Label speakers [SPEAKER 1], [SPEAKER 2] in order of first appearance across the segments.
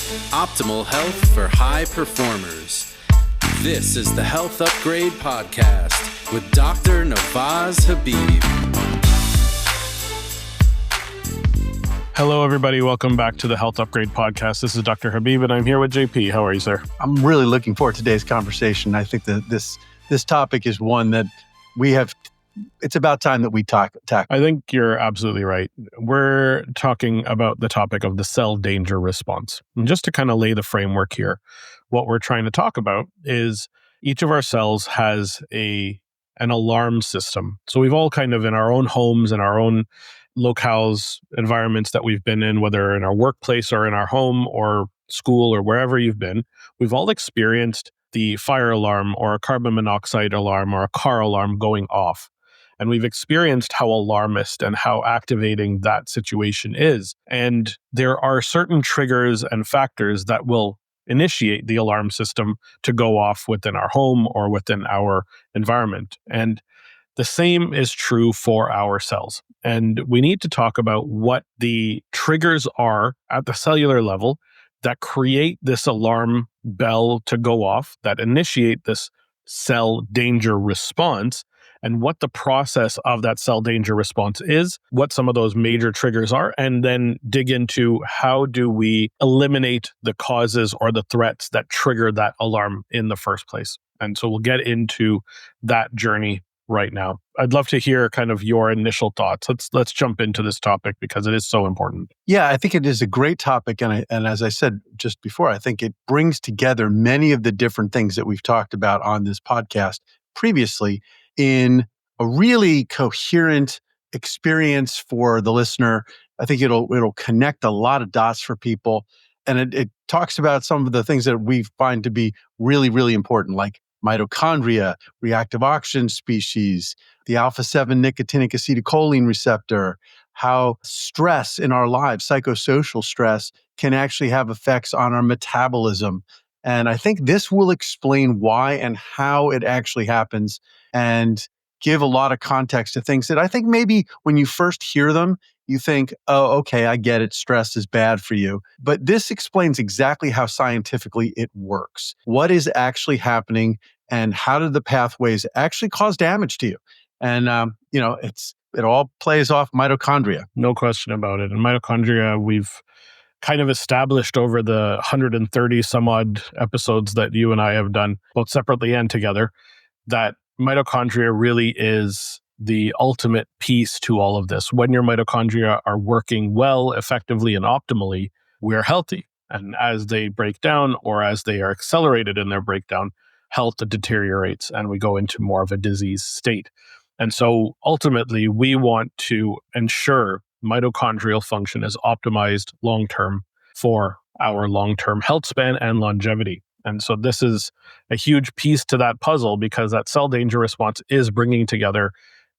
[SPEAKER 1] Optimal health for high performers. This is the Health Upgrade Podcast with Dr. Nawaz Habib.
[SPEAKER 2] Hello, everybody. Welcome back to the Health Upgrade Podcast. This is Dr. Habib, and I'm here with JP. How are you, sir?
[SPEAKER 3] I'm really looking forward to today's conversation. I think that this topic is one that it's about time that we tackle.
[SPEAKER 2] I think you're absolutely right. We're talking about the topic of the cell danger response. And just to kind of lay the framework here, what we're trying to talk about is each of our cells has an alarm system. So we've all kind of in our own homes and our own locales, environments that we've been in, whether in our workplace or in our home or school or wherever you've been, we've all experienced the fire alarm or a carbon monoxide alarm or a car alarm going off. And we've experienced how alarmist and how activating that situation is. And there are certain triggers and factors that will initiate the alarm system to go off within our home or within our environment. And the same is true for our cells. And we need to talk about what the triggers are at the cellular level that create this alarm bell to go off, that initiate this cell danger response, and what the process of that cell danger response is, what some of those major triggers are, and then dig into how do we eliminate the causes or the threats that trigger that alarm in the first place. And so we'll get into that journey right now. I'd love to hear kind of your initial thoughts. Let's jump into this topic because it is so important.
[SPEAKER 3] Yeah, I think it is a great topic. And as I said just before, I think it brings together many of the different things that we've talked about on this podcast previously in a really coherent experience for the listener. I think it'll connect a lot of dots for people. And it talks about some of the things that we find to be really, really important, like mitochondria, reactive oxygen species, the alpha-7 nicotinic acetylcholine receptor, how stress in our lives, psychosocial stress, can actually have effects on our metabolism. And I think this will explain why and how it actually happens and give a lot of context to things that I think maybe when you first hear them, you think, oh, okay, I get it. Stress is bad for you. But this explains exactly how scientifically it works. What is actually happening and how do the pathways actually cause damage to you? And, it all plays off mitochondria.
[SPEAKER 2] No question about it. And mitochondria, we've kind of established over the 130 some odd episodes that you and I have done, both separately and together, that mitochondria really is the ultimate piece to all of this. When your mitochondria are working well, effectively, and optimally, we're healthy. And as they break down or as they are accelerated in their breakdown, health deteriorates and we go into more of a disease state. And so ultimately, we want to ensure mitochondrial function is optimized long-term for our long-term health span and longevity. And so this is a huge piece to that puzzle because that cell danger response is bringing together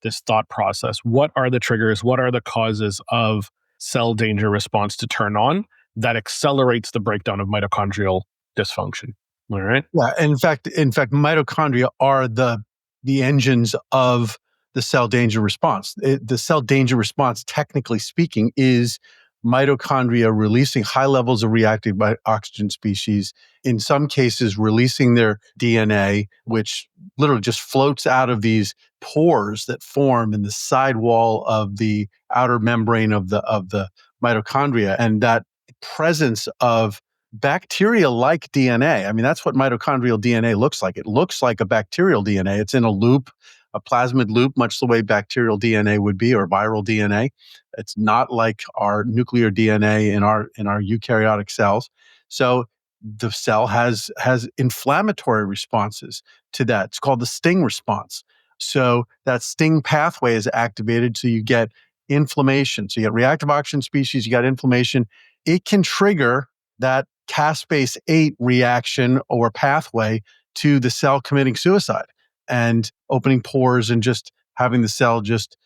[SPEAKER 2] this thought process. What are the triggers? What are the causes of cell danger response to turn on that accelerates the breakdown of mitochondrial dysfunction? All right.
[SPEAKER 3] Yeah. In fact, mitochondria are the engines of the cell danger response. The cell danger response, technically speaking, is mitochondria releasing high levels of reactive oxygen species, in some cases releasing their DNA, which literally just floats out of these pores that form in the sidewall of the outer membrane of the mitochondria. And that presence of bacteria-like DNA, I mean, that's what mitochondrial DNA looks like. It looks like a bacterial DNA. It's in a loop, a plasmid loop, much the way bacterial DNA would be, or viral DNA. It's not like our nuclear DNA in our eukaryotic cells. So the cell has inflammatory responses to that. It's called the sting response. So that sting pathway is activated, so you get inflammation. So you get reactive oxygen species, you got inflammation. It can trigger that caspase-8 reaction or pathway to the cell committing suicide and opening pores and just having the cell just,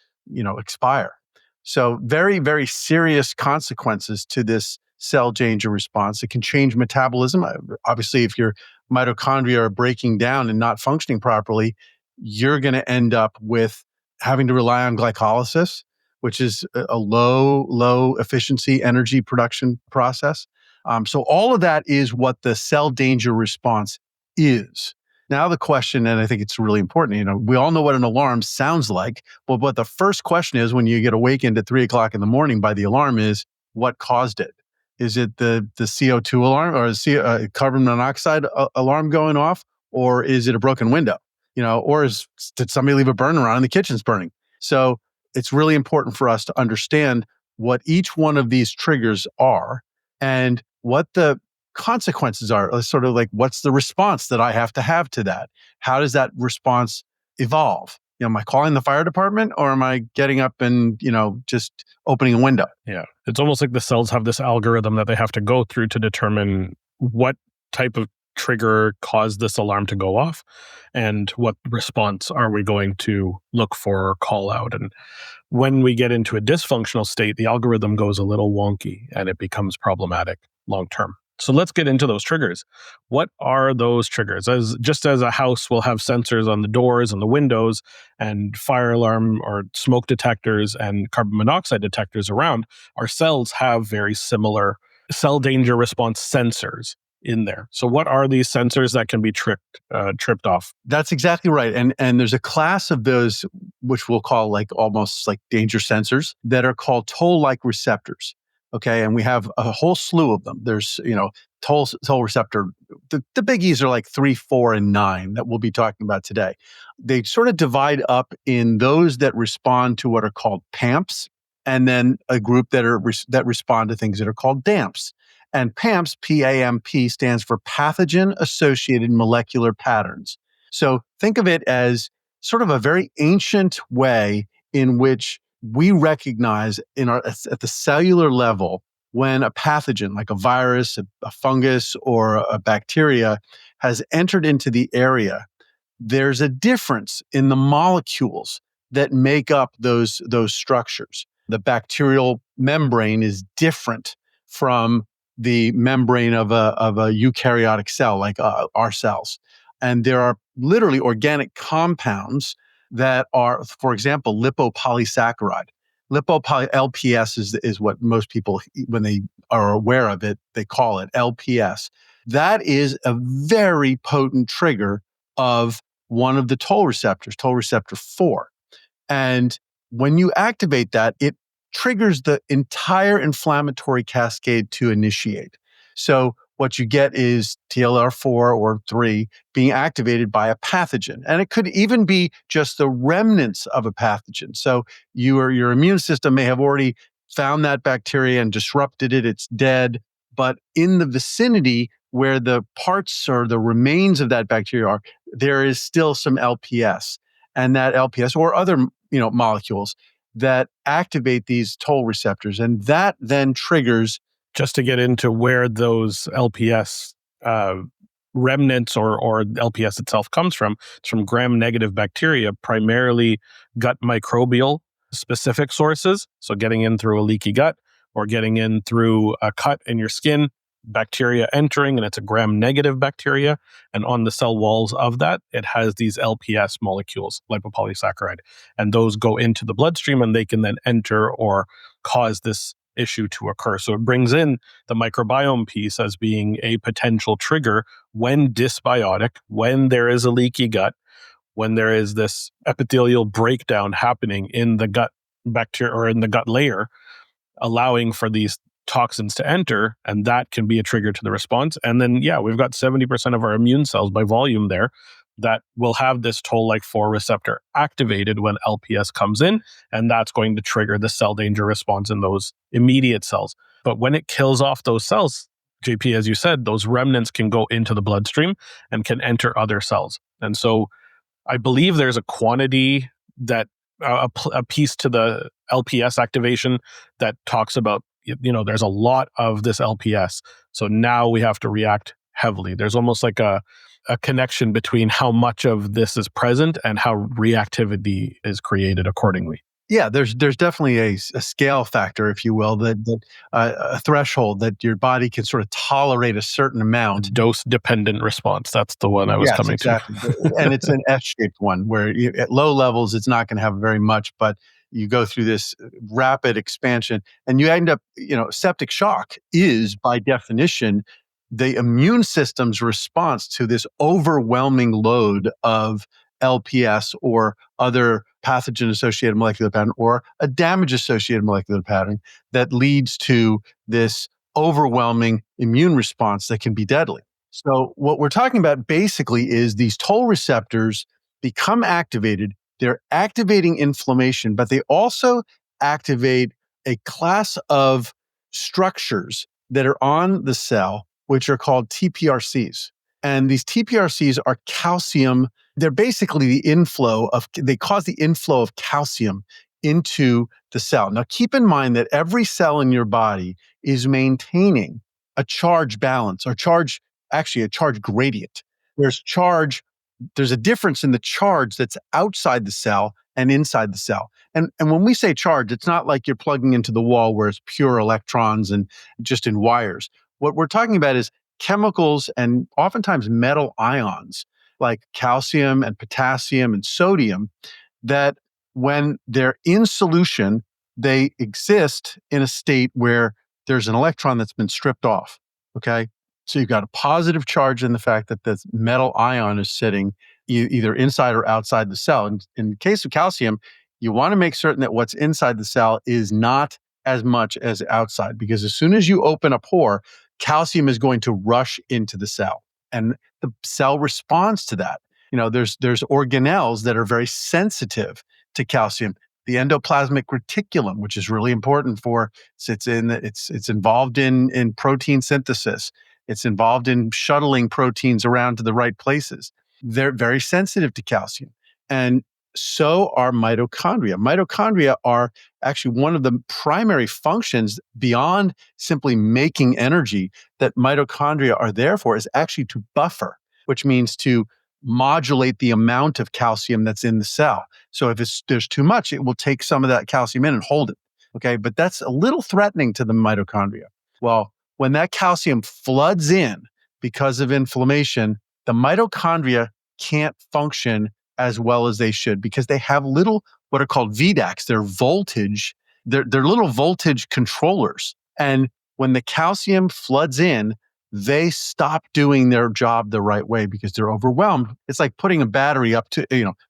[SPEAKER 3] expire. So very, very serious consequences to this cell danger response. It can change metabolism. Obviously, if your mitochondria are breaking down and not functioning properly, you're going to end up with having to rely on glycolysis, which is a low efficiency energy production process. So all of that is what the cell danger response is. Now the question, and I think it's really important, we all know what an alarm sounds like, but what the first question is when you get awakened at 3 o'clock in the morning by the alarm is, what caused it? Is it the CO2 alarm or carbon monoxide alarm going off? Or is it a broken window? Or did somebody leave a burner on and the kitchen's burning? So it's really important for us to understand what each one of these triggers are and what the consequences are. Sort of like, what's the response that I have to that? How does that response evolve? Am I calling the fire department or am I getting up and, just opening a window?
[SPEAKER 2] Yeah. It's almost like the cells have this algorithm that they have to go through to determine what type of trigger caused this alarm to go off and what response are we going to look for or call out. And when we get into a dysfunctional state, the algorithm goes a little wonky and it becomes problematic long term. So let's get into those triggers. What are those triggers? Just as a house will have sensors on the doors and the windows and fire alarm or smoke detectors and carbon monoxide detectors around, our cells have very similar cell danger response sensors in there. So what are these sensors that can be tripped off?
[SPEAKER 3] That's exactly right. And there's a class of those, which we'll call almost like danger sensors, that are called toll-like receptors. Okay. And we have a whole slew of them. There's, toll receptor. The biggies are like 3, 4, and 9 that we'll be talking about today. They sort of divide up in those that respond to what are called PAMPs, and then a group that respond to things that are called DAMPs. And PAMPs, P-A-M-P, stands for pathogen-associated molecular patterns. So think of it as sort of a very ancient way in which we recognize at the cellular level when a pathogen, like a virus, a fungus, or a bacteria, has entered into the area. There's a difference in the molecules that make up those structures. The bacterial membrane is different from the membrane of a eukaryotic cell, like our cells. And there are literally organic compounds that are, for example, lipopolysaccharide. LPS is what most people, when they are aware of it, they call it LPS. That is a very potent trigger of one of the toll receptors, toll receptor 4. And when you activate that, it triggers the entire inflammatory cascade to initiate. So what you get is TLR4 or 3 being activated by a pathogen. And it could even be just the remnants of a pathogen. So your immune system may have already found that bacteria and disrupted it. It's dead. But in the vicinity where the parts or the remains of that bacteria are, there is still some LPS. And that LPS or other molecules that activate these toll receptors. And that then triggers.
[SPEAKER 2] Just to get into where those LPS remnants or LPS itself comes from, it's from gram-negative bacteria, primarily gut microbial specific sources. So getting in through a leaky gut or getting in through a cut in your skin, bacteria entering, and it's a gram-negative bacteria. And on the cell walls of that, it has these LPS molecules, lipopolysaccharide. And those go into the bloodstream and they can then enter or cause this issue to occur. So it brings in the microbiome piece as being a potential trigger when dysbiotic, when there is a leaky gut, when there is this epithelial breakdown happening in the gut bacteria or in the gut layer, allowing for these toxins to enter, and that can be a trigger to the response. And then, we've got 70% of our immune cells by volume there that will have this toll-like 4 receptor activated when LPS comes in, and that's going to trigger the cell danger response in those immediate cells. But when it kills off those cells, JP, as you said, those remnants can go into the bloodstream and can enter other cells. And so I believe there's a quantity that a piece to the LPS activation that talks about, there's a lot of this LPS. So now we have to react heavily. There's almost like a connection between how much of this is present and how reactivity is created accordingly.
[SPEAKER 3] Yeah, there's definitely a scale factor, if you will, that a threshold that your body can sort of tolerate a certain amount.
[SPEAKER 2] Dose-dependent response. That's the one I was coming
[SPEAKER 3] to. And it's an S-shaped one where at low levels, it's not going to have very much, but you go through this rapid expansion and you end up, septic shock is by definition the immune system's response to this overwhelming load of LPS or other pathogen associated molecular pattern or a damage associated molecular pattern that leads to this overwhelming immune response that can be deadly. So what we're talking about basically is these toll receptors become activated. They're activating inflammation, but they also activate a class of structures that are on the cell, which are called TPRCs. And these TPRCs are calcium. They're basically they cause the inflow of calcium into the cell. Now, keep in mind that every cell in your body is maintaining a charge balance or a charge gradient. There's a difference in the charge that's outside the cell and inside the cell. And when we say charge, it's not like you're plugging into the wall where it's pure electrons and just in wires. What we're talking about is chemicals and oftentimes metal ions like calcium and potassium and sodium that when they're in solution, they exist in a state where there's an electron that's been stripped off. Okay. So you've got a positive charge in the fact that this metal ion is sitting either inside or outside the cell. And in the case of calcium, you want to make certain that what's inside the cell is not as much as outside, because as soon as you open a pore, calcium is going to rush into the cell. And the cell responds to that. There's organelles that are very sensitive to calcium. The endoplasmic reticulum, which is really important it's involved in protein synthesis. It's involved in shuttling proteins around to the right places. They're very sensitive to calcium. And so are mitochondria. Mitochondria are actually one of the primary functions beyond simply making energy that mitochondria are there for is actually to buffer, which means to modulate the amount of calcium that's in the cell. So if there's too much, it will take some of that calcium in and hold it. Okay, but that's a little threatening to the mitochondria. Well, when that calcium floods in because of inflammation, the mitochondria can't function as well as they should because they have little what are called VDACs. They're little voltage controllers. And when the calcium floods in, they stop doing their job the right way because they're overwhelmed. It's like putting a battery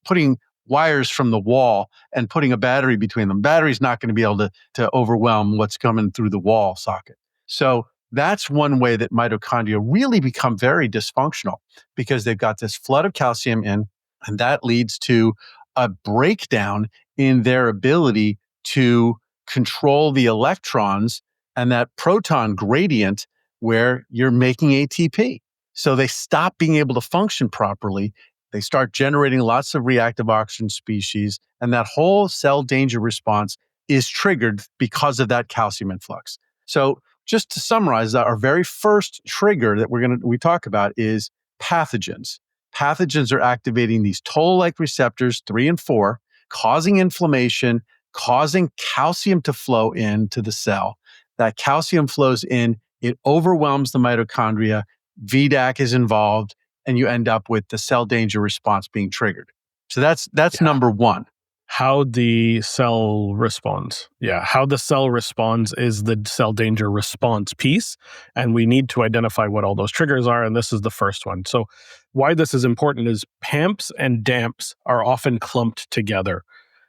[SPEAKER 3] putting wires from the wall and putting a battery between them. Battery's not going to be able to overwhelm what's coming through the wall socket. So that's one way that mitochondria really become very dysfunctional because they've got this flood of calcium in, and that leads to a breakdown in their ability to control the electrons and that proton gradient where you're making ATP. So they stop being able to function properly. They start generating lots of reactive oxygen species, and that whole cell danger response is triggered because of that calcium influx. So just to summarize, our very first trigger that we talk about is pathogens. Pathogens are activating these toll-like receptors 3 and 4, causing inflammation, causing calcium to flow into the cell. That calcium flows in, it overwhelms the mitochondria, VDAC is involved, and you end up with the cell danger response being triggered. So that's number one.
[SPEAKER 2] How the cell responds. Yeah, how the cell responds is the cell danger response piece. And we need to identify what all those triggers are. And this is the first one. So why this is important is PAMPs and DAMPs are often clumped together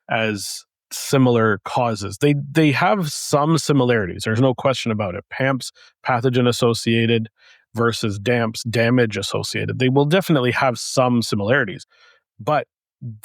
[SPEAKER 2] as similar causes. They have some similarities. There's no question about it. PAMPs, pathogen associated, versus DAMPs, damage associated. They will definitely have some similarities. But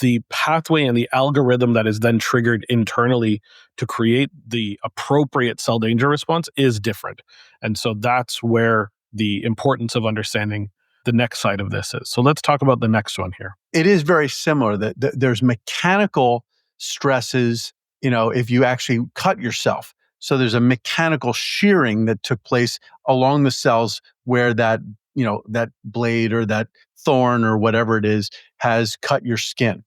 [SPEAKER 2] the pathway and the algorithm that is then triggered internally to create the appropriate cell danger response is different. And so that's where the importance of understanding the next side of this is. So let's talk about the next one here.
[SPEAKER 3] It is very similar that there's mechanical stresses, if you actually cut yourself. So there's a mechanical shearing that took place along the cells where that blade or that thorn or whatever it is has cut your skin.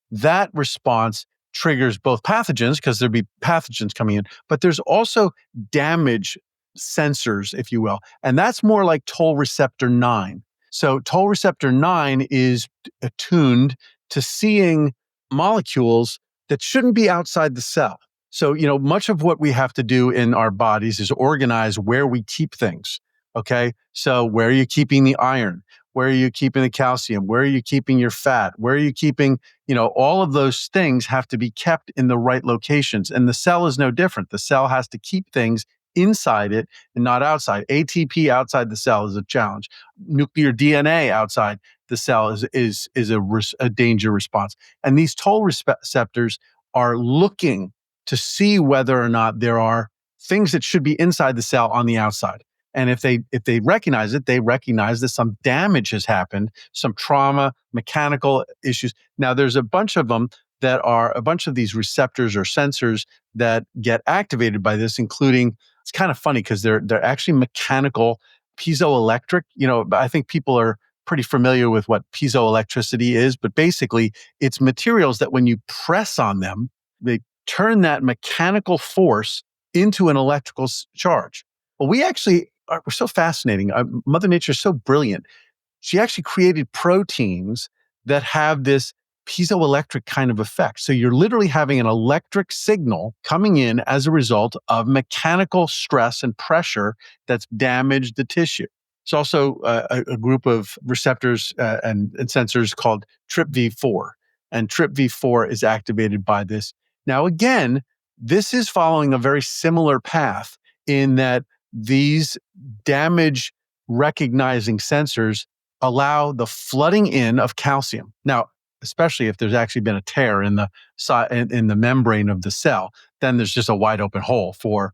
[SPEAKER 3] That response triggers both pathogens because there'd be pathogens coming in, but there's also damage sensors, if you will. And that's more like toll receptor 9. So toll receptor 9 is attuned to seeing molecules that shouldn't be outside the cell. So, much of what we have to do in our bodies is organize where we keep things. Okay. So where are you keeping the iron? Where are you keeping the calcium? Where are you keeping your fat? Where are you keeping, all of those things have to be kept in the right locations. And the cell is no different. The cell has to keep things inside it and not outside. ATP outside the cell is a challenge. Nuclear DNA outside the cell is a danger response. And these toll receptors are looking to see whether or not there are things that should be inside the cell on the outside. And if they recognize it, they recognize that some damage has happened, some trauma, mechanical issues. Now, there's a bunch of them that are a bunch of these receptors or sensors that get activated by this, including, it's kind of funny because they're actually mechanical, piezoelectric. I think people are pretty familiar with what piezoelectricity is, but basically it's materials that when you press on them, they turn that mechanical force into an electrical charge. Well, we're so fascinating. Mother Nature is so brilliant. She actually created proteins that have this piezoelectric kind of effect. So you're literally having an electric signal coming in as a result of mechanical stress and pressure that's damaged the tissue. It's also a group of receptors and sensors called TRPV4. And TRPV4 is activated by this. Now, again, this is following a very similar path in that these damage recognizing sensors allow the flooding in of calcium. Now, especially if there's actually been a tear in the membrane of the cell, then there's just a wide open hole for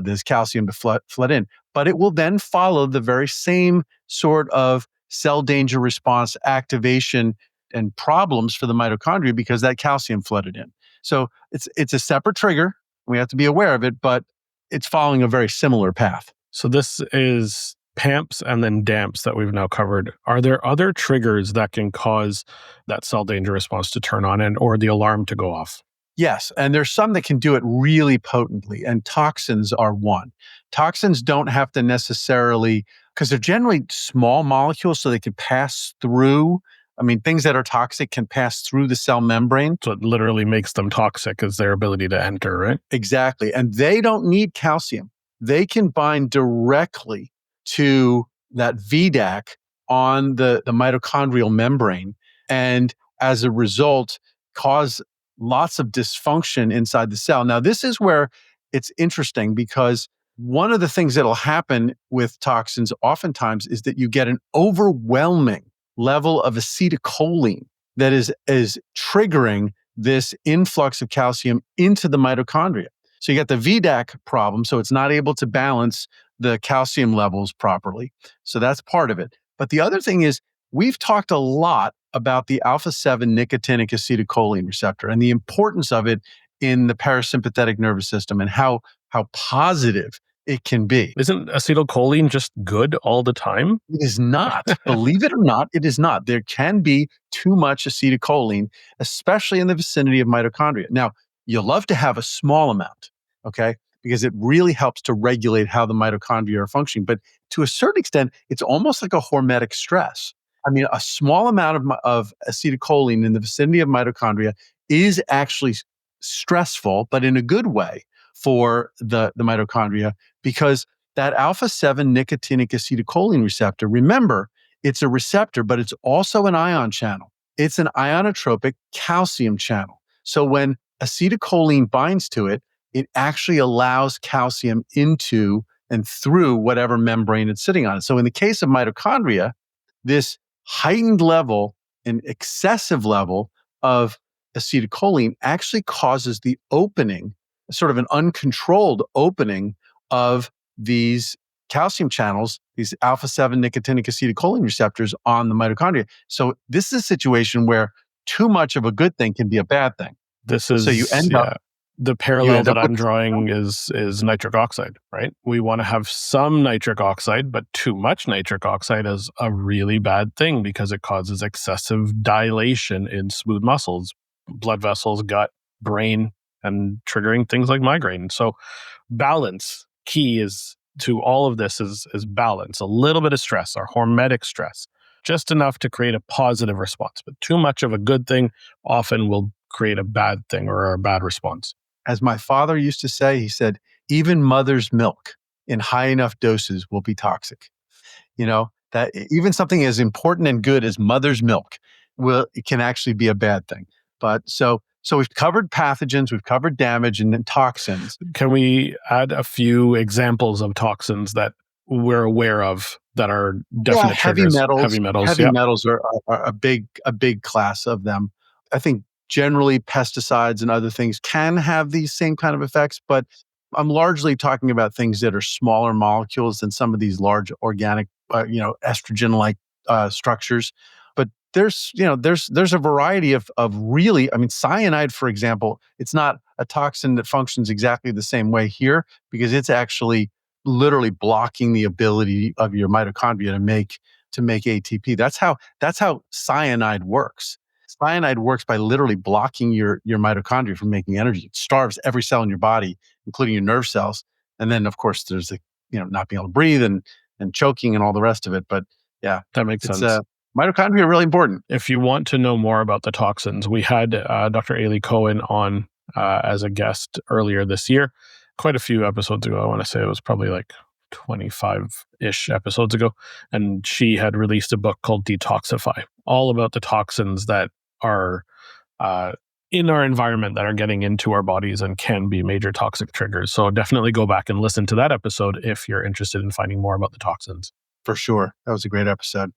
[SPEAKER 3] this calcium to flood in. But it will then follow the very same sort of cell danger response activation and problems for the mitochondria because that calcium flooded in. So it's a separate trigger. We have to be aware of it, but it's following a very similar path.
[SPEAKER 2] So this is PAMPs and then DAMPs that we've now covered. Are there other triggers that can cause that cell danger response to turn on or the alarm to go off?
[SPEAKER 3] Yes, and there's some that can do it really potently, and toxins are one. Toxins don't have to necessarily, because they're generally small molecules, so they can pass through. I mean, things that are toxic can pass through the cell membrane.
[SPEAKER 2] So it literally makes them toxic is their ability to enter, right?
[SPEAKER 3] Exactly. And they don't need calcium. They can bind directly to that VDAC on the mitochondrial membrane. And as a result, cause lots of dysfunction inside the cell. Now, this is where it's interesting because one of the things that'll happen with toxins oftentimes is that you get an overwhelming level of acetylcholine that is triggering this influx of calcium into the mitochondria. So you got the VDAC problem, so it's not able to balance the calcium levels properly. So that's part of it. But the other thing is, we've talked a lot about the alpha-7 nicotinic acetylcholine receptor and the importance of it in the parasympathetic nervous system and how positive it can be.
[SPEAKER 2] Isn't acetylcholine just good all the time?
[SPEAKER 3] It is not. Believe it or not, it is not. There can be too much acetylcholine, especially in the vicinity of mitochondria. Now, you'll love to have a small amount, okay? Because it really helps to regulate how the mitochondria are functioning. But to a certain extent, it's almost like a hormetic stress. I mean, a small amount of acetylcholine in the vicinity of mitochondria is actually stressful, but in a good way for the mitochondria, because that alpha-7 nicotinic acetylcholine receptor, remember, it's a receptor, but it's also an ion channel. It's an ionotropic calcium channel. So when acetylcholine binds to it, it actually allows calcium into and through whatever membrane it's sitting on. So in the case of mitochondria, this heightened level, an excessive level of acetylcholine actually causes the opening, sort of an uncontrolled opening of these calcium channels, these alpha-7 nicotinic acetylcholine receptors on the mitochondria. So this is a situation where too much of a good thing can be a bad thing.
[SPEAKER 2] This is,
[SPEAKER 3] so you end up,
[SPEAKER 2] the parallel that I'm drawing is nitric oxide, right? We want to have some nitric oxide, but too much nitric oxide is a really bad thing because it causes excessive dilation in smooth muscles, blood vessels, gut, brain, and triggering things like migraine. So balance, key is to all of this is balance, a little bit of stress, our hormetic stress, just enough to create a positive response. But too much of a good thing often will create a bad thing or a bad response.
[SPEAKER 3] As my father used to say, he said, even mother's milk in high enough doses will be toxic. That even something as important and good as mother's milk it can actually be a bad thing. But so we've covered pathogens, we've covered damage and then toxins.
[SPEAKER 2] Can we add a few examples of toxins that we're aware of that are definite triggers? Heavy metals.
[SPEAKER 3] Heavy metals are a big class of them. I think generally pesticides and other things can have these same kind of effects, but I'm largely talking about things that are smaller molecules than some of these large organic, estrogen-like structures. But there's a variety of really, cyanide, for example, it's not a toxin that functions exactly the same way here because it's actually literally blocking the ability of your mitochondria to make ATP. That's how cyanide works. Cyanide works by literally blocking your mitochondria from making energy. It starves every cell in your body, including your nerve cells. And then, of course, there's not being able to breathe and choking and all the rest of it. But yeah,
[SPEAKER 2] that makes sense.
[SPEAKER 3] Mitochondria are really important.
[SPEAKER 2] If you want to know more about the toxins, we had Dr. Ailey Cohen on as a guest earlier this year, quite a few episodes ago. I want to say it was probably like 25-ish episodes ago. And she had released a book called Detoxify, all about the toxins that are in our environment that are getting into our bodies and can be major toxic triggers. So definitely go back and listen to that episode if you're interested in finding more about the toxins.
[SPEAKER 3] For sure. That was a great episode.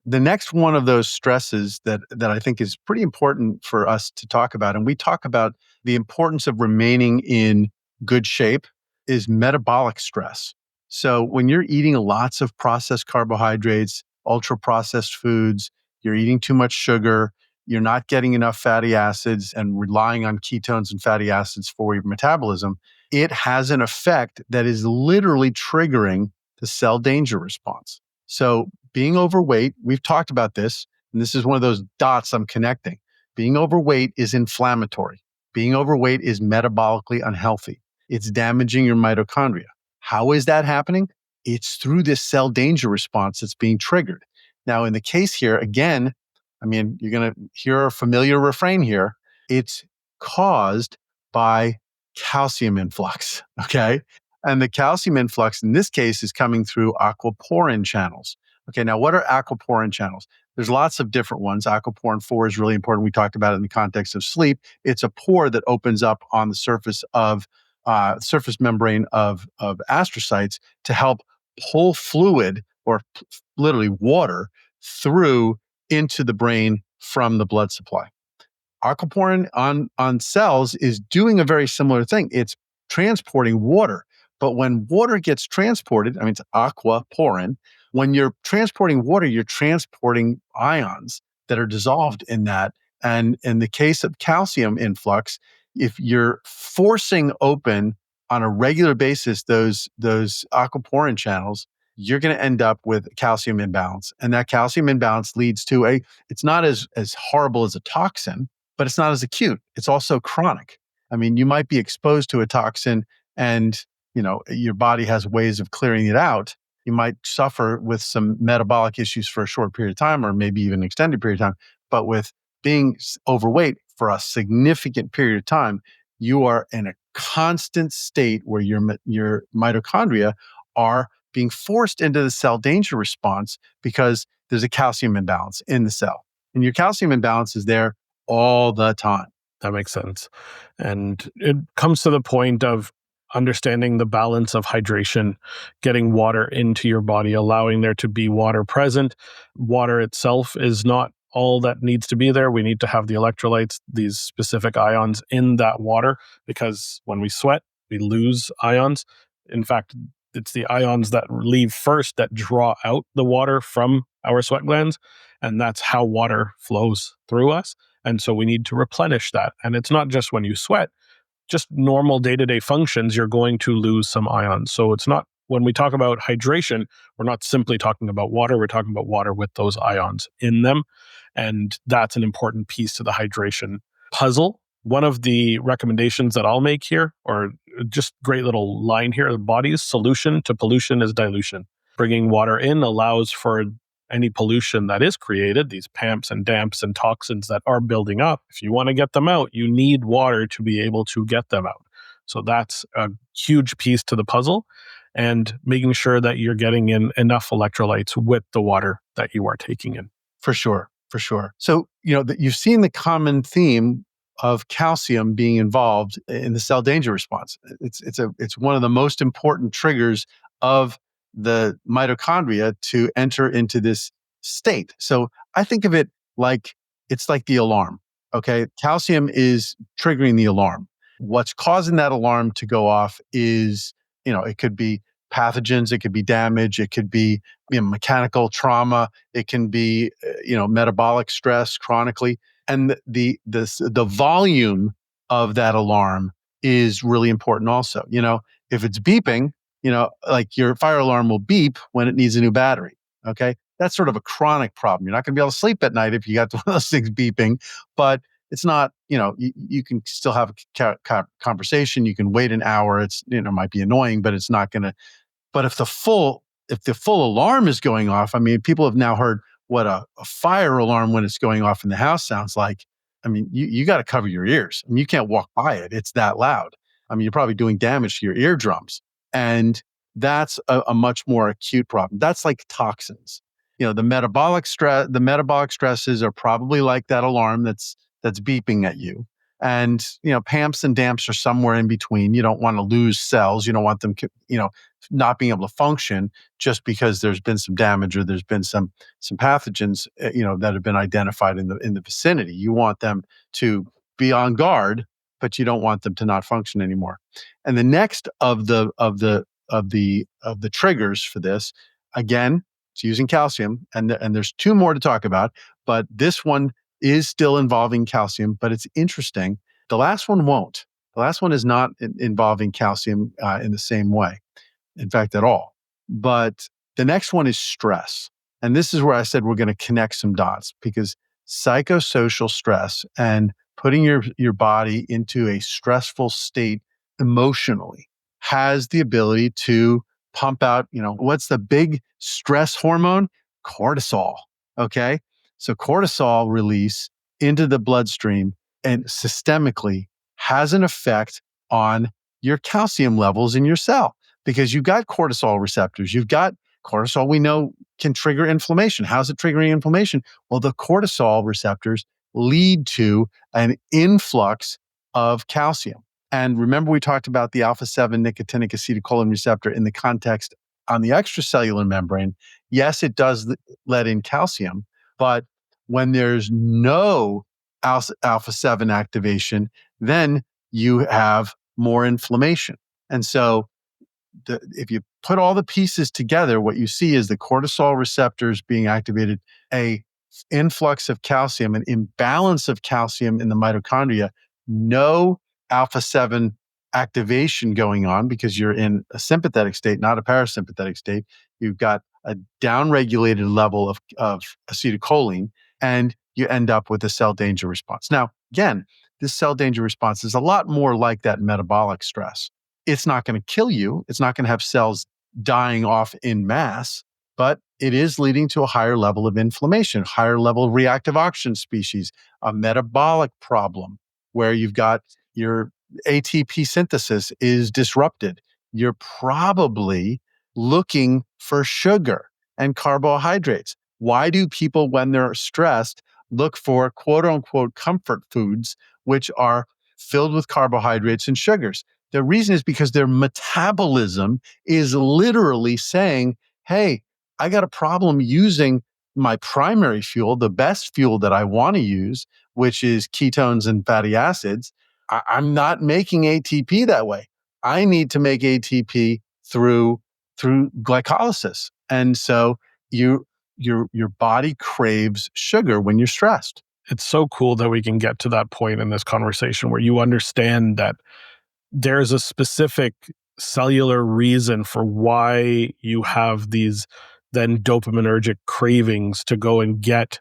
[SPEAKER 3] The next one of those stresses that I think is pretty important for us to talk about, and we talk about the importance of remaining in good shape, is metabolic stress. So when you're eating lots of processed carbohydrates, ultra-processed foods, you're eating too much sugar, you're not getting enough fatty acids and relying on ketones and fatty acids for your metabolism, it has an effect that is literally triggering the cell danger response. So being overweight, we've talked about this, and this is one of those dots I'm connecting. Being overweight is inflammatory. Being overweight is metabolically unhealthy. It's damaging your mitochondria. How is that happening? It's through this cell danger response that's being triggered. Now, in the case here, again, you're going to hear a familiar refrain here. It's caused by calcium influx, okay? And the calcium influx in this case is coming through aquaporin channels. Okay, now what are aquaporin channels? There's lots of different ones. Aquaporin 4 is really important. We talked about it in the context of sleep. It's a pore that opens up on the surface membrane of astrocytes to help pull fluid or literally water through into the brain from the blood supply. Aquaporin on cells is doing a very similar thing. It's transporting water. But when water gets transported, it's aquaporin. When you're transporting water, you're transporting ions that are dissolved in that. And in the case of calcium influx, if you're forcing open on a regular basis those aquaporin channels, you're going to end up with calcium imbalance. And that calcium imbalance leads to it's not as horrible as a toxin, but it's not as acute. It's also chronic. You might be exposed to a toxin and your body has ways of clearing it out. You might suffer with some metabolic issues for a short period of time or maybe even an extended period of time. But with being overweight for a significant period of time, you are in a constant state where your mitochondria are being forced into the cell danger response because there's a calcium imbalance in the cell. And your calcium imbalance is there all the time.
[SPEAKER 2] That makes sense. And it comes to the point of understanding the balance of hydration, getting water into your body, allowing there to be water present. Water itself is not all that needs to be there. We need to have the electrolytes, these specific ions in that water, because when we sweat, we lose ions. In fact, it's the ions that leave first that draw out the water from our sweat glands. And that's how water flows through us. And so we need to replenish that. And it's not just when you sweat, just normal day-to-day functions, you're going to lose some ions. So it's not, when we talk about hydration, we're not simply talking about water, we're talking about water with those ions in them. And that's an important piece to the hydration puzzle. One of the recommendations that I'll make here, or just great little line here, the body's solution to pollution is dilution. Bringing water in allows for any pollution that is created, these PAMPs and DAMPs and toxins that are building up. If you want to get them out, you need water to be able to get them out. So that's a huge piece to the puzzle, and making sure that you're getting in enough electrolytes with the water that you are taking in.
[SPEAKER 3] For sure, for sure. So, you've seen the common theme of calcium being involved in the cell danger response. It's one of the most important triggers of the mitochondria to enter into this state. So I think of it like it's like the alarm. Okay, calcium is triggering the alarm. What's causing that alarm to go off is, it could be pathogens, it could be damage, it could be mechanical trauma, it can be metabolic stress chronically, and the volume of that alarm is really important also. If it's beeping, like your fire alarm will beep when it needs a new battery. Okay, that's sort of a chronic problem. You're not going to be able to sleep at night if you got one of those things beeping, but it's not, you can still have a conversation. You can wait an hour. It's, might be annoying, but it's not going to. But if the full alarm is going off, I mean, people have now heard what a fire alarm when it's going off in the house sounds like. I mean, you got to cover your ears. I mean, you can't walk by it. It's that loud. I mean, you're probably doing damage to your eardrums. And that's a much more acute problem. That's like toxins. The metabolic stresses are probably like that alarm that's beeping at you. And, PAMPs and DAMPs are somewhere in between. You don't want to lose cells. You don't want them, not being able to function just because there's been some damage or there's been some pathogens, that have been identified in the vicinity. You want them to be on guard, but you don't want them to not function anymore. And the next of the triggers for this, again, it's using calcium, and there's two more to talk about, but this one is still involving calcium, but it's interesting. The last one won't. The last one is not involving calcium in the same way, in fact, at all. But the next one is stress. And this is where I said we're going to connect some dots, because psychosocial stress and putting your body into a stressful state emotionally has the ability to pump out, what's the big stress hormone? Cortisol. Okay. So cortisol release into the bloodstream and systemically has an effect on your calcium levels in your cell, because you've got cortisol receptors. You've got cortisol, we know, can trigger inflammation. How's it triggering inflammation? Well, the cortisol receptors lead to an influx of calcium. And remember, we talked about the alpha-7 nicotinic acetylcholine receptor in the context on the extracellular membrane. Yes, it does let in calcium, but when there's no alpha-7 activation, then you have more inflammation. And so if you put all the pieces together, what you see is the cortisol receptors being activated, a influx of calcium, an imbalance of calcium in the mitochondria, no alpha-7 activation going on because you're in a sympathetic state, not a parasympathetic state. You've got a downregulated level of acetylcholine, and you end up with a cell danger response. Now, again, this cell danger response is a lot more like that metabolic stress. It's not going to kill you. It's not going to have cells dying off in mass, but it is leading to a higher level of inflammation, higher level of reactive oxygen species, a metabolic problem where you've got your ATP synthesis is disrupted. You're probably looking for sugar and carbohydrates. Why do people, when they're stressed, look for quote unquote comfort foods, which are filled with carbohydrates and sugars? The reason is because their metabolism is literally saying, hey, I got a problem using my primary fuel, the best fuel that I want to use, which is ketones and fatty acids. I'm not making ATP that way. I need to make ATP through glycolysis. And so your body craves sugar when you're stressed.
[SPEAKER 2] It's so cool that we can get to that point in this conversation where you understand that there's a specific cellular reason for why you have these then dopaminergic cravings to go and get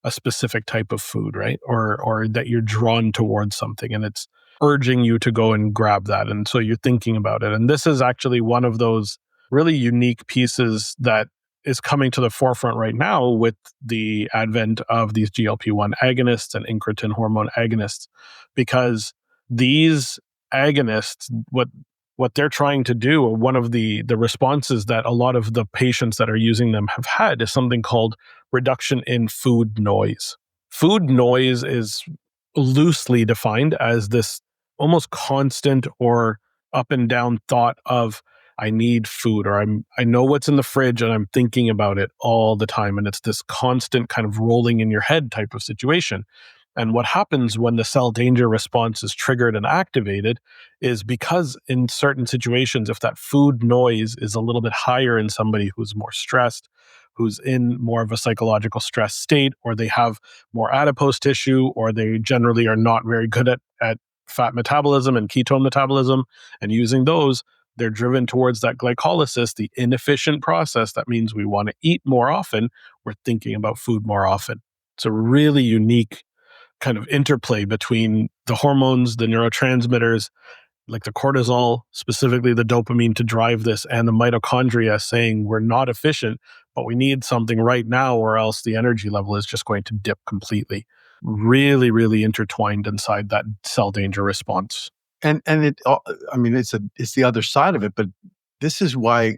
[SPEAKER 2] a specific type of food, right? Or that you're drawn towards something and it's urging you to go and grab that. And so you're thinking about it. And this is actually one of those really unique pieces that is coming to the forefront right now with the advent of these GLP-1 agonists and incretin hormone agonists, because these agonists, what they're trying to do, or one of the responses that a lot of the patients that are using them have had, is something called reduction in food noise. Food noise is loosely defined as this almost constant or up and down thought of, I need food, or I know what's in the fridge and I'm thinking about it all the time. And it's this constant kind of rolling in your head type of situation. And what happens when the cell danger response is triggered and activated is, because in certain situations, if that food noise is a little bit higher in somebody who's more stressed, who's in more of a psychological stress state, or they have more adipose tissue, or they generally are not very good at fat metabolism and ketone metabolism and using those, they're driven towards that glycolysis, the inefficient process. That means we want to eat more often. We're thinking about food more often. It's a really unique kind of interplay between the hormones, the neurotransmitters, like the cortisol, specifically the dopamine to drive this, and the mitochondria saying we're not efficient, but we need something right now or else the energy level is just going to dip completely. Really, really intertwined inside that cell danger response.
[SPEAKER 3] And I mean, it's the other side of it, but this is why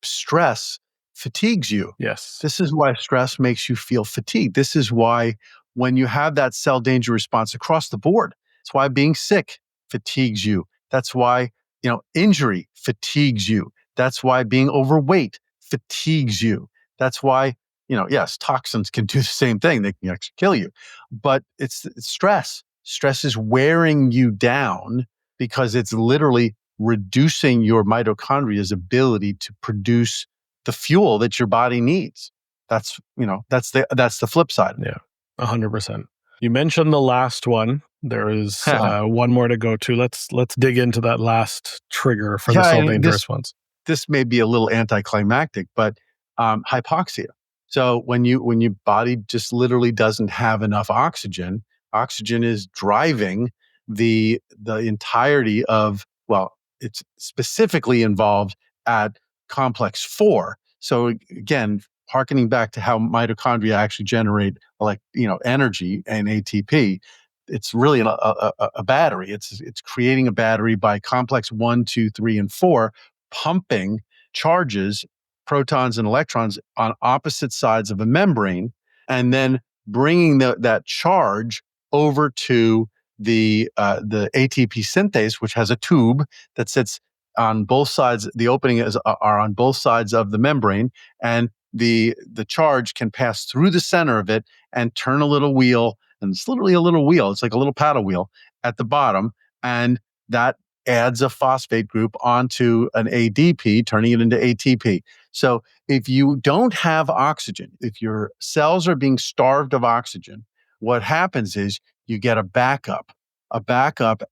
[SPEAKER 3] stress fatigues you.
[SPEAKER 2] Yes.
[SPEAKER 3] This is why stress makes you feel fatigued. This is why when you have that cell danger response across the board, it's why being sick fatigues you. That's why, injury fatigues you. That's why being overweight fatigues you. That's why, yes, toxins can do the same thing. They can actually kill you. But it's stress. Stress is wearing you down because it's literally reducing your mitochondria's ability to produce the fuel that your body needs. That's the flip side.
[SPEAKER 2] Yeah, 100%. You mentioned the last one. There is one more to go to. Let's dig into that last trigger for the cell danger response.
[SPEAKER 3] This may be a little anticlimactic, but hypoxia. So when your body just literally doesn't have enough oxygen, oxygen is driving the entirety of, it's specifically involved at complex 4. So again, harkening back to how mitochondria actually generate energy and ATP, it's really a battery. It's creating a battery by complex 1, 2, 3, and 4, pumping charges, protons and electrons on opposite sides of a membrane, and then bringing that charge over to the ATP synthase, which has a tube that sits on both sides. The opening are on both sides of the membrane, and the charge can pass through the center of it and turn a little wheel. And it's literally a little wheel. It's like a little paddle wheel at the bottom, and that adds a phosphate group onto an ADP, turning it into ATP. So if you don't have oxygen, if your cells are being starved of oxygen, what happens is you get a backup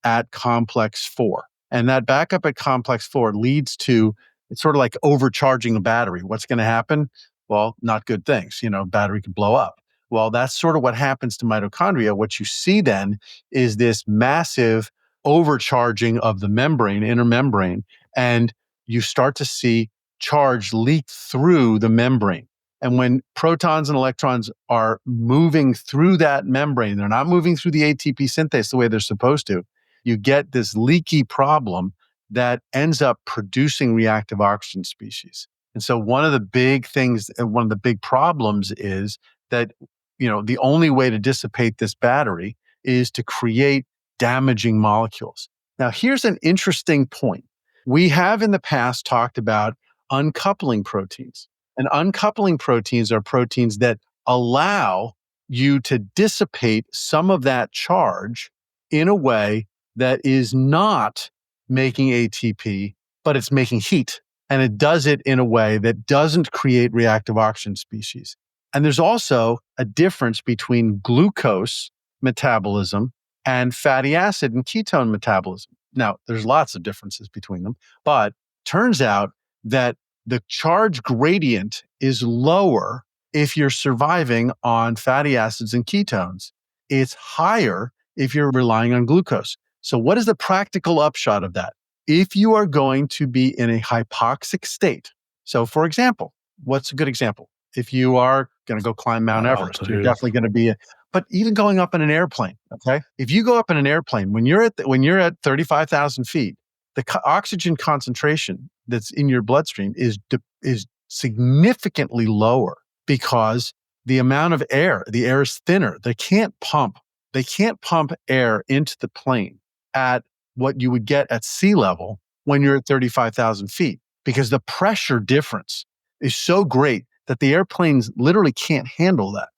[SPEAKER 3] at complex 4. And that backup at complex 4 leads to, it's sort of like overcharging a battery. What's going to happen? Well, not good things. Battery could blow up. Well, that's sort of what happens to mitochondria. What you see then is this massive overcharging of the membrane, inner membrane, and you start to see charge leak through the membrane. And when protons and electrons are moving through that membrane, they're not moving through the ATP synthase the way they're supposed to, you get this leaky problem that ends up producing reactive oxygen species. And so one of the big things, one of the big problems is that, the only way to dissipate this battery is to create damaging molecules. Now, here's an interesting point. We have in the past talked about uncoupling proteins. And uncoupling proteins are proteins that allow you to dissipate some of that charge in a way that is not making ATP, but it's making heat. And it does it in a way that doesn't create reactive oxygen species. And there's also a difference between glucose metabolism and fatty acid and ketone metabolism. Now, there's lots of differences between them, but turns out that the charge gradient is lower if you're surviving on fatty acids and ketones. It's higher if you're relying on glucose. So what is the practical upshot of that? If you are going to be in a hypoxic state, so for example, what's a good example? If you are going to go climb Mount Everest, you're definitely going to be, but even going up in an airplane, okay? If you go up in an airplane, when you're at 35,000 feet, the oxygen concentration that's in your bloodstream is significantly lower because the amount of air, the air is thinner. They can't pump air into the plane at what you would get at sea level when you're at 35,000 feet because the pressure difference is so great that the airplanes literally can't handle that.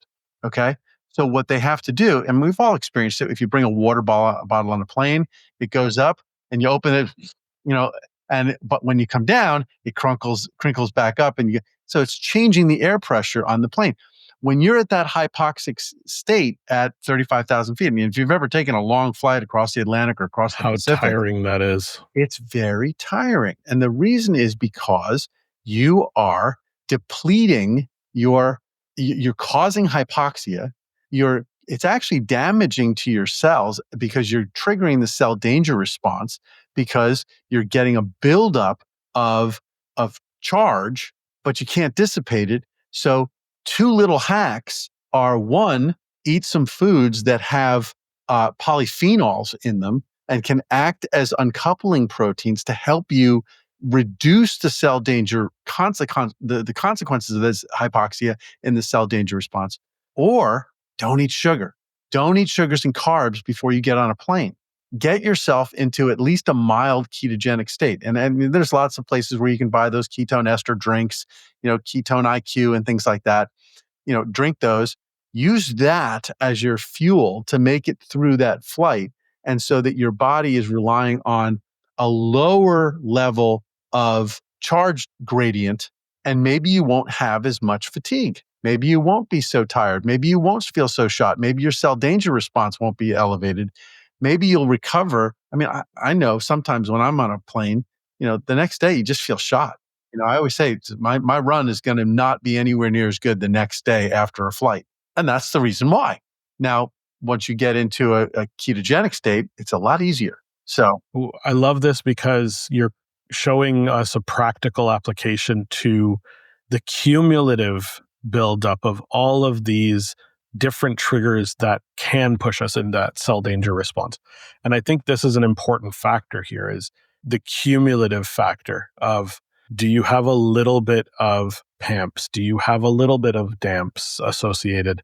[SPEAKER 3] Okay. So what they have to do, and we've all experienced it, if you bring a water bottle on a plane, it goes up and you open it, but when you come down, it crinkles back up so it's changing the air pressure on the plane. When you're at that hypoxic state at 35,000 feet, I mean, if you've ever taken a long flight across the Atlantic or across the Pacific,
[SPEAKER 2] how tiring that is.
[SPEAKER 3] It's very tiring. And the reason is because you are depleting you're causing hypoxia. It's actually damaging to your cells because you're triggering the cell danger response because you're getting a buildup of charge, but you can't dissipate it. So 2 little hacks are: 1, eat some foods that have polyphenols in them and can act as uncoupling proteins to help you reduce the cell danger the consequences of this hypoxia in the cell danger response. Or don't eat sugar. Don't eat sugars and carbs before you get on a plane. Get yourself into at least a mild ketogenic state. And I mean, there's lots of places where you can buy those ketone ester drinks, ketone IQ and things like that. Drink those. Use that as your fuel to make it through that flight. And so that your body is relying on a lower level of charge gradient, and maybe you won't have as much fatigue. Maybe you won't be so tired. Maybe you won't feel so shot. Maybe your cell danger response won't be elevated. Maybe you'll recover. I mean, I know sometimes when I'm on a plane, the next day you just feel shot. I always say my run is going to not be anywhere near as good the next day after a flight. And that's the reason why. Now, once you get into a ketogenic state, it's a lot easier. So
[SPEAKER 2] I love this because you're showing us a practical application to the cumulative buildup of all of these different triggers that can push us in that cell danger response. And I think this is an important factor here, is the cumulative factor of, do you have a little bit of PAMPs? Do you have a little bit of DAMPs associated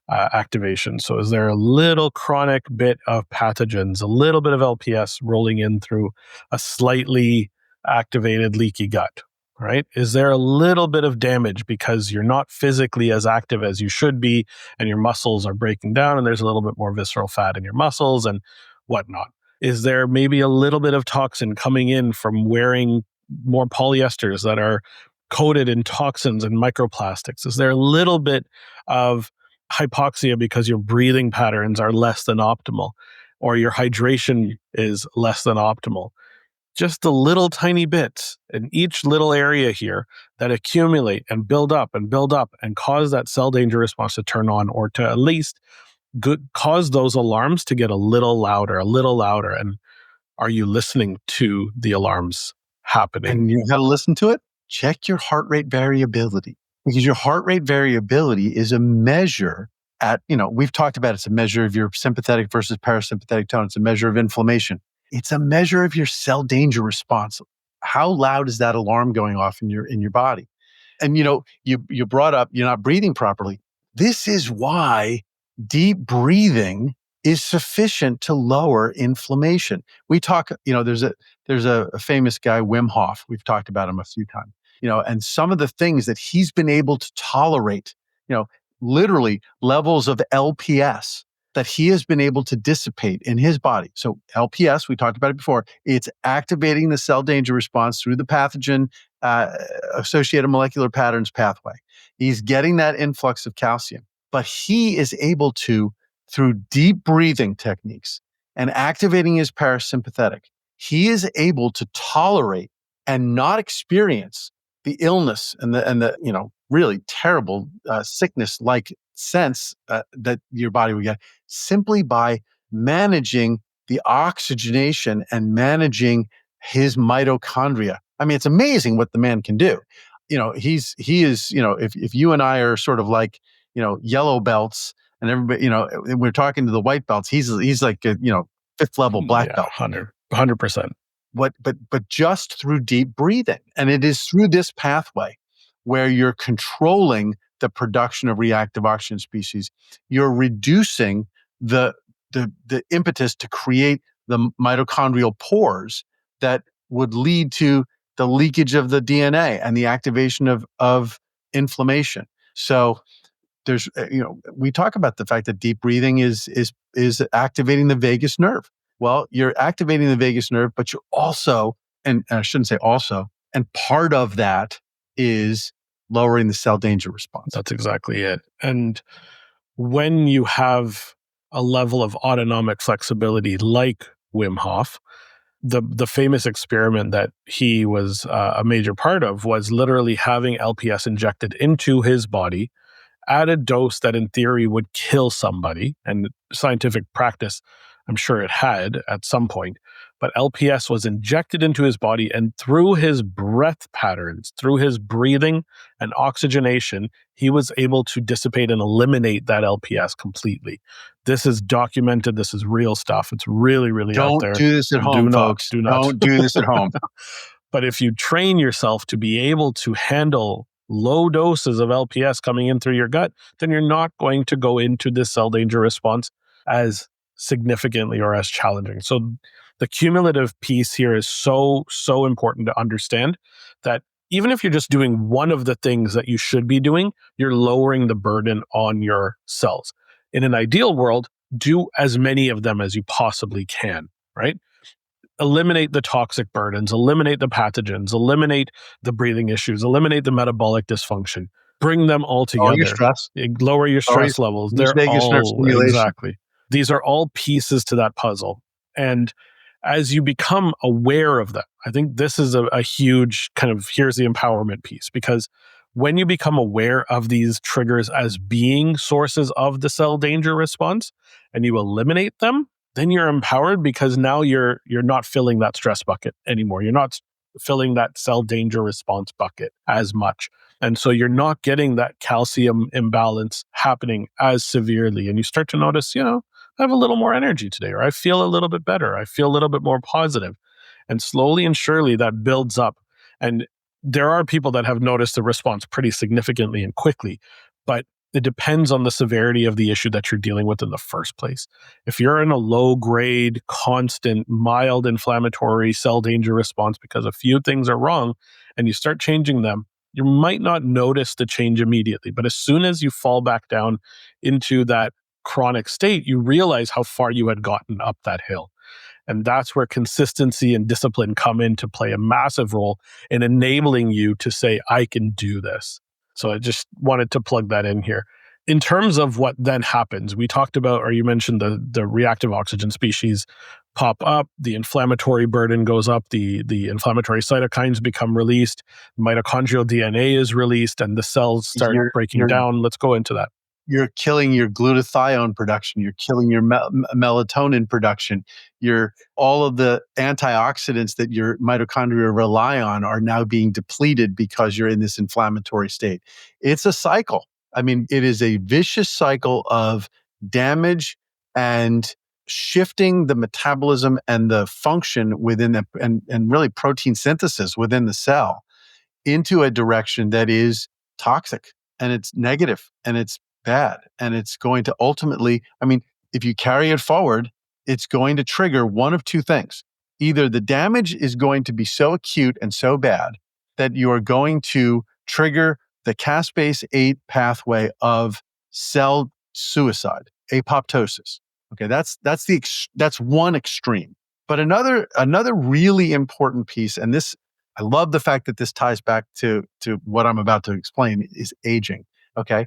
[SPEAKER 2] activation? So is there a little chronic bit of pathogens, a little bit of LPS rolling in through a slightly activated leaky gut, right? Is there a little bit of damage because you're not physically as active as you should be and your muscles are breaking down and there's a little bit more visceral fat in your muscles and whatnot? Is there maybe a little bit of toxin coming in from wearing more polyesters that are coated in toxins and microplastics? Is there a little bit of hypoxia because your breathing patterns are less than optimal or your hydration is less than optimal? Just the little tiny bits in each little area here that accumulate and build up and cause that cell danger response to turn on, or to at least cause those alarms to get a little louder. And are you listening to the alarms happening?
[SPEAKER 3] And you know how to listen to it? Check your heart rate variability, because your heart rate variability is a measure we've talked about it's a measure of your sympathetic versus parasympathetic tone. It's a measure of inflammation. It's a measure of your cell danger response. How loud is that alarm going off in your body? And you brought up you're not breathing properly. This is why deep breathing is sufficient to lower inflammation. We talk, there's a famous guy, Wim Hof. We've talked about him a few times. And some of the things that he's been able to tolerate, literally levels of LPS that he has been able to dissipate in his body. So LPS, we talked about it before, it's activating the cell danger response through the pathogen associated molecular patterns pathway. He's getting that influx of calcium, but he is able to, through deep breathing techniques and activating his parasympathetic, he is able to tolerate and not experience the illness and the really terrible sickness-like sense that your body would get simply by managing the oxygenation and managing his mitochondria. I mean, it's amazing what the man can do. he is, if you and I are sort of like, yellow belts, and everybody, we're talking to the white belts, he's like a, fifth level black
[SPEAKER 2] Yeah,
[SPEAKER 3] belt.
[SPEAKER 2] 100%.
[SPEAKER 3] But just through deep breathing. And it is through this pathway where you're controlling the production of reactive oxygen species. You're reducing the impetus to create the mitochondrial pores that would lead to the leakage of the DNA and the activation of inflammation. So there's, we talk about the fact that deep breathing is activating the vagus nerve. Well, you're activating the vagus nerve, but you're also, and I shouldn't say also, and part of that is lowering the cell danger response.
[SPEAKER 2] That's exactly it. And when you have a level of autonomic flexibility like Wim Hof, the famous experiment that he was a major part of was literally having LPS injected into his body at a dose that in theory would kill somebody. And scientific practice, I'm sure it had at some point. But LPS was injected into his body, and through his breath patterns, through his breathing and oxygenation, he was able to dissipate and eliminate that LPS completely. This is documented. This is real stuff. It's really, really out there.
[SPEAKER 3] Don't do this at home, folks.
[SPEAKER 2] Do not.
[SPEAKER 3] Don't do this at home.
[SPEAKER 2] But if you train yourself to be able to handle low doses of LPS coming in through your gut, then you're not going to go into this cell danger response as significantly or as challenging. So the cumulative piece here is so important to understand, that even if you're just doing one of the things that you should be doing, you're lowering the burden on your cells. In an ideal world, do as many of them as you possibly can, right? Eliminate the toxic burdens, eliminate the pathogens, eliminate the breathing issues, eliminate the metabolic dysfunction, bring them all together.
[SPEAKER 3] Lower your stress.
[SPEAKER 2] Lower your stress levels. They're all, exactly. These are all pieces to that puzzle. And as you become aware of them, I think this is a huge kind of, here's the empowerment piece, because when you become aware of these triggers as being sources of the cell danger response and you eliminate them, then you're empowered, because now you're not filling that stress bucket anymore. You're not filling that cell danger response bucket as much. And so you're not getting that calcium imbalance happening as severely. And you start to notice, I have a little more energy today, or I feel a little bit better. I feel a little bit more positive. And slowly and surely that builds up. And there are people that have noticed the response pretty significantly and quickly, but it depends on the severity of the issue that you're dealing with in the first place. If you're in a low grade, constant, mild inflammatory cell danger response because a few things are wrong and you start changing them, you might not notice the change immediately. But as soon as you fall back down into that chronic state, you realize how far you had gotten up that hill. And that's where consistency and discipline come in to play a massive role in enabling you to say, I can do this. So I just wanted to plug that in here. In terms of what then happens, we talked about, or you mentioned the reactive oxygen species pop up, the inflammatory burden goes up, the inflammatory cytokines become released, mitochondrial DNA is released, and the cells start breaking down. Let's go into that.
[SPEAKER 3] You're killing your glutathione production. You're killing your melatonin production. All of the antioxidants that your mitochondria rely on are now being depleted because you're in this inflammatory state. It's a cycle. I mean, it is a vicious cycle of damage and shifting the metabolism and the function within and really protein synthesis within the cell into a direction that is toxic, and it's negative, and it's bad. And it's going to ultimately, if you carry it forward, it's going to trigger one of two things. Either the damage is going to be so acute and so bad that you are going to trigger the caspase 8 pathway of cell suicide, apoptosis. Okay, that's one extreme. But another really important piece, and this, I love the fact that this ties back to what I'm about to explain, is aging. Okay.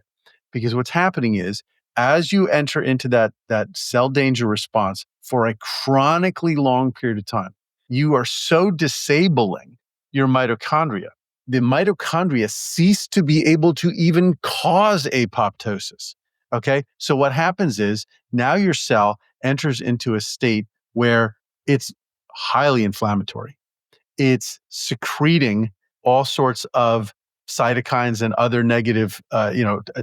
[SPEAKER 3] Because what's happening is, as you enter into that cell danger response for a chronically long period of time, you are so disabling your mitochondria. The mitochondria cease to be able to even cause apoptosis. Okay? So what happens is, now your cell enters into a state where it's highly inflammatory. It's secreting all sorts of cytokines and other negative,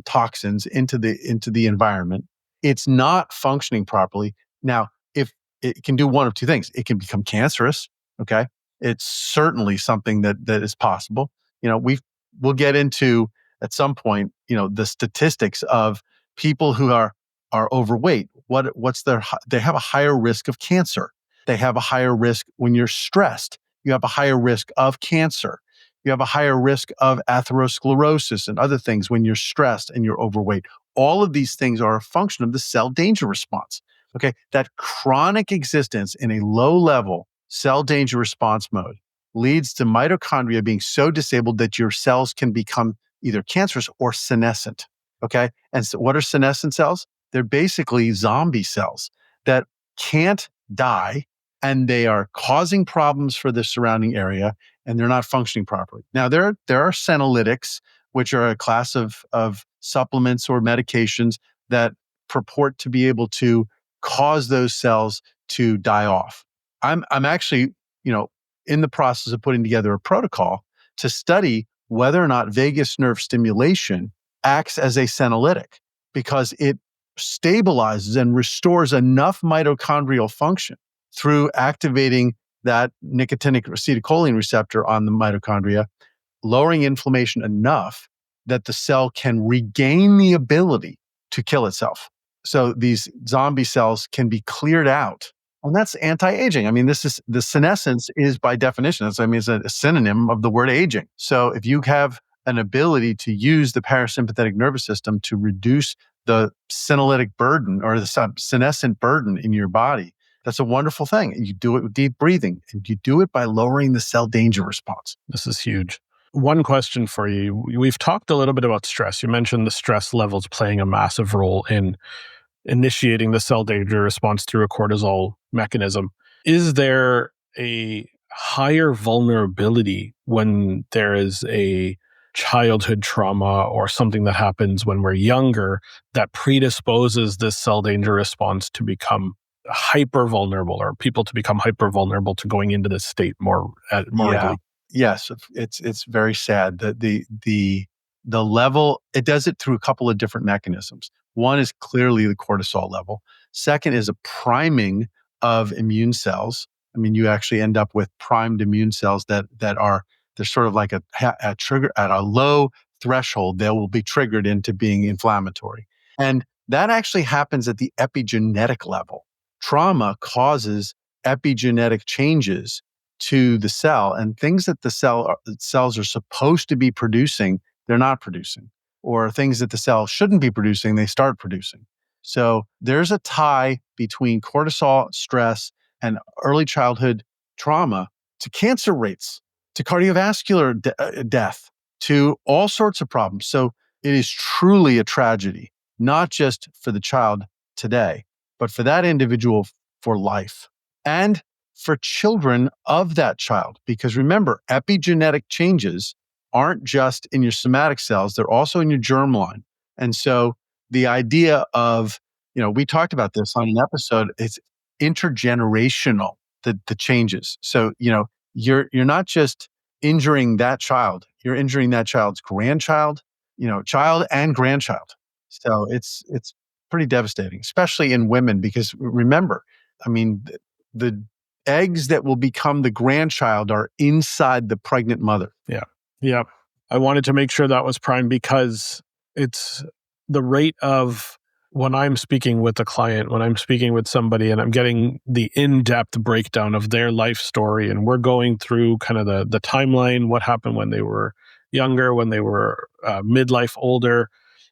[SPEAKER 3] toxins into the environment. It's not functioning properly. Now, if it can do one of two things, it can become cancerous. Okay, it's certainly something that is possible. We'll get into at some point, the statistics of people who are overweight. They have a higher risk of cancer. They have a higher risk when you're stressed. You have a higher risk of cancer. You have a higher risk of atherosclerosis and other things when you're stressed and you're overweight. All of these things are a function of the cell danger response. Okay, that chronic existence in a low level cell danger response mode leads to mitochondria being so disabled that your cells can become either cancerous or senescent. Okay, and so what are senescent cells? They're basically zombie cells that can't die, and they are causing problems for the surrounding area, and they're not functioning properly. Now, there are senolytics, which are a class of supplements or medications that purport to be able to cause those cells to die off. I'm actually, in the process of putting together a protocol to study whether or not vagus nerve stimulation acts as a senolytic, because it stabilizes and restores enough mitochondrial function through activating that nicotinic acetylcholine receptor on the mitochondria, lowering inflammation enough that the cell can regain the ability to kill itself. So these zombie cells can be cleared out. And that's anti-aging. I mean, the senescence is by definition, it's a synonym of the word aging. So if you have an ability to use the parasympathetic nervous system to reduce the senolytic burden or the senescent burden in your body, that's a wonderful thing. You do it with deep breathing, and you do it by lowering the cell danger response.
[SPEAKER 2] This is huge. One question for you. We've talked a little bit about stress. You mentioned the stress levels playing a massive role in initiating the cell danger response through a cortisol mechanism. Is there a higher vulnerability when there is a childhood trauma or something that happens when we're younger that predisposes this cell danger response to become hyper vulnerable, or people to become hyper vulnerable to going into this state more regularly?
[SPEAKER 3] Yes, it's very sad that the level, it does it through a couple of different mechanisms. One is clearly the cortisol level. Second is a priming of immune cells. I mean, you actually end up with primed immune cells that are, they're sort of like a trigger at a low threshold. They will be triggered into being inflammatory. And that actually happens at the epigenetic level. Trauma causes epigenetic changes to the cell, and things that the cells are supposed to be producing, they're not producing, or things that the cell shouldn't be producing, they start producing. So there's a tie between cortisol, stress, and early childhood trauma to cancer rates, to cardiovascular death, to all sorts of problems. So it is truly a tragedy, not just for the child today, but for that individual for life. And for children of that child. Because remember, epigenetic changes aren't just in your somatic cells, they're also in your germline. And so the idea of, we talked about this on an episode, it's intergenerational, the changes. So, you're not just injuring that child, you're injuring that child's grandchild, child and grandchild. So it's pretty devastating, especially in women, because remember, I mean, the eggs that will become the grandchild are inside the pregnant mother.
[SPEAKER 2] Yeah. I wanted to make sure that was prime, because it's the rate of, when I'm speaking with a client, when I'm speaking with somebody and I'm getting the in-depth breakdown of their life story, and we're going through kind of the timeline, what happened when they were younger, when they were midlife, older,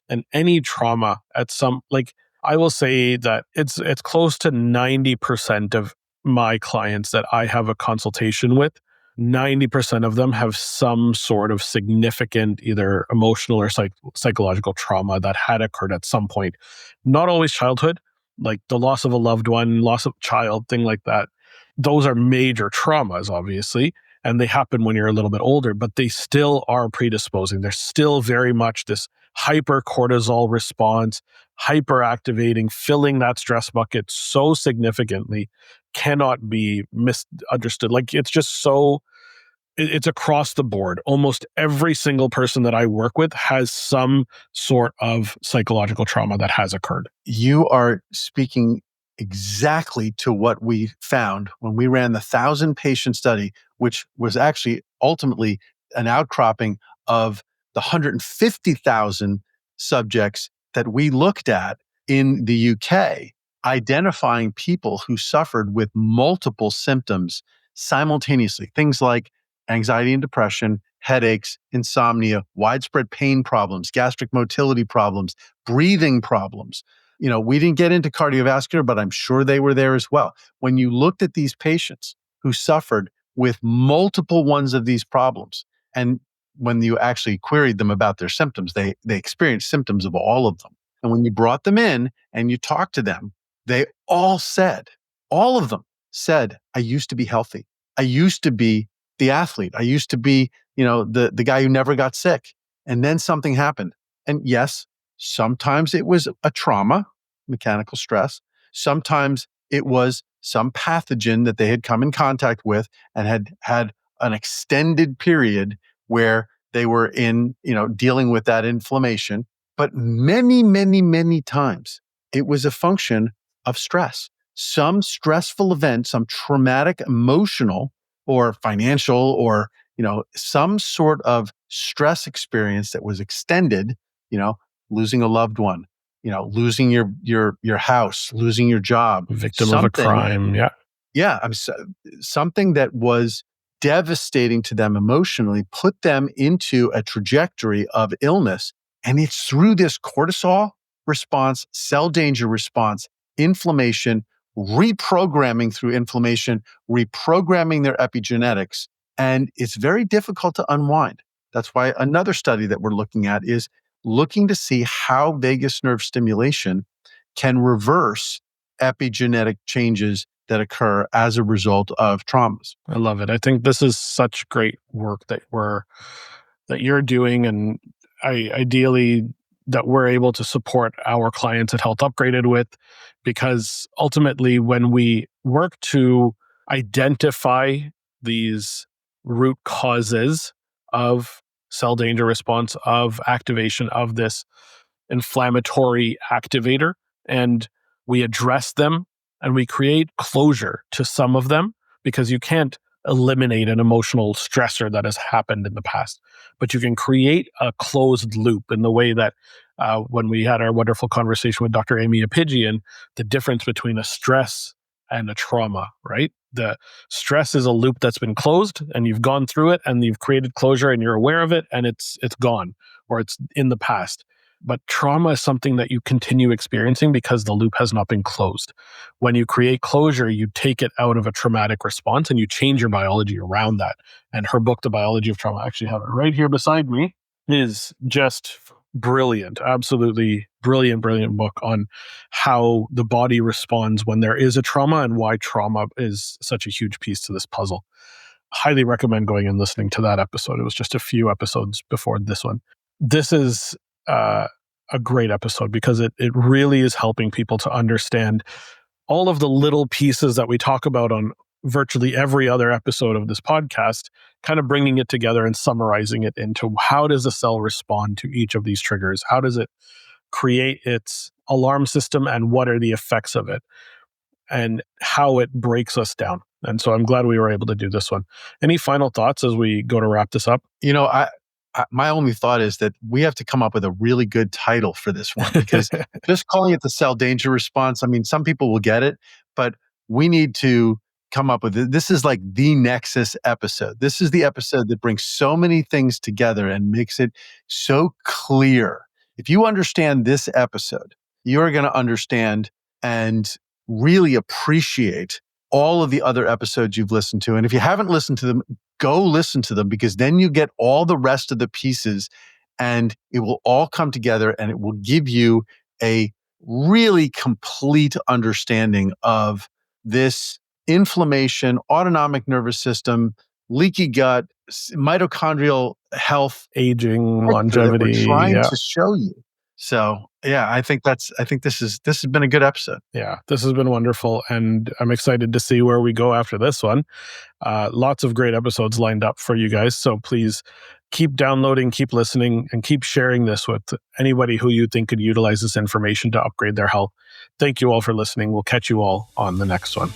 [SPEAKER 2] and any trauma at some, like, I will say that it's close to 90% of my clients that I have a consultation with, 90% of them have some sort of significant either emotional or psychological trauma that had occurred at some point. Not always childhood, like the loss of a loved one, loss of a child, thing like that. Those are major traumas, obviously, and they happen when you're a little bit older, but they still are predisposing. There's still very much this hyper cortisol response, hyperactivating, filling that stress bucket so significantly, cannot be misunderstood. Like, it's just so, it's across the board. Almost every single person that I work with has some sort of psychological trauma that has occurred.
[SPEAKER 3] You are speaking exactly to what we found when we ran the 1,000-patient study, which was actually ultimately an outcropping of the 150,000 subjects that we looked at in the UK, identifying people who suffered with multiple symptoms simultaneously. Things like anxiety and depression, headaches, insomnia, widespread pain problems, gastric motility problems, breathing problems. We didn't get into cardiovascular, but I'm sure they were there as well. When you looked at these patients who suffered with multiple ones of these problems, and when you actually queried them about their symptoms, they experienced symptoms of all of them. And when you brought them in and you talked to them, they all of them said, I used to be healthy. I used to be the athlete. I used to be, the guy who never got sick. And then something happened. And yes, sometimes it was a trauma, mechanical stress. Sometimes it was some pathogen that they had come in contact with and had an extended period where they were dealing with that inflammation. But many, many, many times it was a function of stress. Some stressful event, some traumatic, emotional or financial or, some sort of stress experience that was extended, losing a loved one, losing your house, losing your job.
[SPEAKER 2] Victim of a crime. Yeah.
[SPEAKER 3] Yeah. Something that was devastating to them emotionally put them into a trajectory of illness. And it's through this cortisol response, cell danger response, inflammation, reprogramming through inflammation, reprogramming their epigenetics. And it's very difficult to unwind. That's why another study that we're looking at is looking to see how vagus nerve stimulation can reverse epigenetic changes that occur as a result of traumas.
[SPEAKER 2] I love it. I think this is such great work that you're doing, and ideally that we're able to support our clients at Health Upgraded with, because ultimately when we work to identify these root causes of cell danger response, of activation of this inflammatory activator, and we address them and we create closure to some of them, because you can't eliminate an emotional stressor that has happened in the past, but you can create a closed loop in the way that when we had our wonderful conversation with Dr. Amy Apigian, the difference between a stress and a trauma, right? The stress is a loop that's been closed and you've gone through it and you've created closure and you're aware of it and it's gone or it's in the past. But trauma is something that you continue experiencing because the loop has not been closed. When you create closure, you take it out of a traumatic response and you change your biology around that. And her book, The Biology of Trauma, I actually have it right here beside me, is just brilliant. Absolutely brilliant book on how the body responds when there is a trauma and why trauma is such a huge piece to this puzzle. Highly recommend going and listening to that episode. It was just a few episodes before this one. This is a great episode because it really is helping people to understand all of the little pieces that we talk about on virtually every other episode of this podcast, kind of bringing it together and summarizing it into how does the cell respond to each of these triggers? How does it create its alarm system and what are the effects of it and how it breaks us down? And so I'm glad we were able to do this one. Any final thoughts as we go to wrap this up?
[SPEAKER 3] My only thought is that we have to come up with a really good title for this one, because just calling it the cell danger response, I mean, some people will get it, but we need to come up with it. This is like the Nexus episode. This is the episode that brings so many things together and makes it so clear. If you understand this episode, you're going to understand and really appreciate all of the other episodes you've listened to. And if you haven't listened to them, go listen to them, because then you get all the rest of the pieces and it will all come together and it will give you a really complete understanding of this inflammation, autonomic nervous system, leaky gut, mitochondrial health,
[SPEAKER 2] aging, longevity.
[SPEAKER 3] That we're trying to show you. So Yeah, I think this has been a good episode.
[SPEAKER 2] Yeah, this has been wonderful, and I'm excited to see where we go after this one. Lots of great episodes lined up for you guys, so please keep downloading, keep listening, and keep sharing this with anybody who you think could utilize this information to upgrade their health. Thank you all for listening. We'll catch you all on the next one.